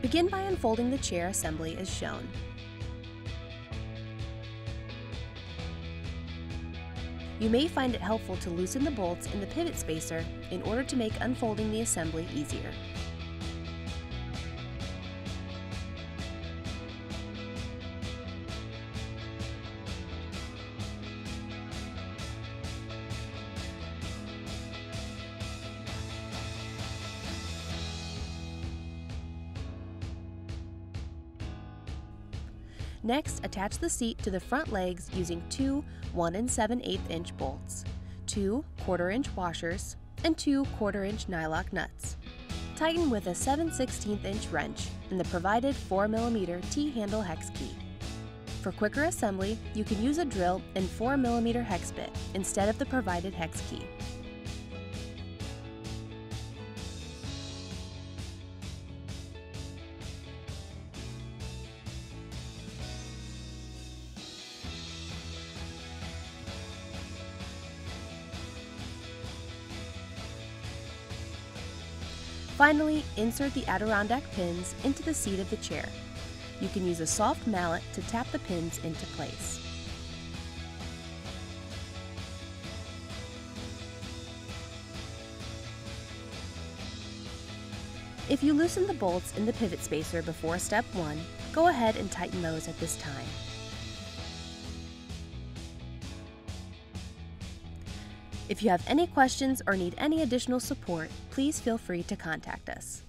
Begin by unfolding the chair assembly as shown. You may find it helpful to loosen the bolts in the pivot spacer in order to make unfolding the assembly easier. Next, attach the seat to the front legs using two 1 7/8 inch bolts, two 1/4 inch washers, and two 1/4 inch nylock nuts. Tighten with a 7/16 inch wrench and the provided 4mm T-handle hex key. For quicker assembly, you can use a drill and 4mm hex bit instead of the provided hex key. Finally, insert the Adirondack pins into the seat of the chair. You can use a soft mallet to tap the pins into place. If you loosen the bolts in the pivot spacer before step 1, go ahead and tighten those at this time. If you have any questions or need any additional support, please feel free to contact us.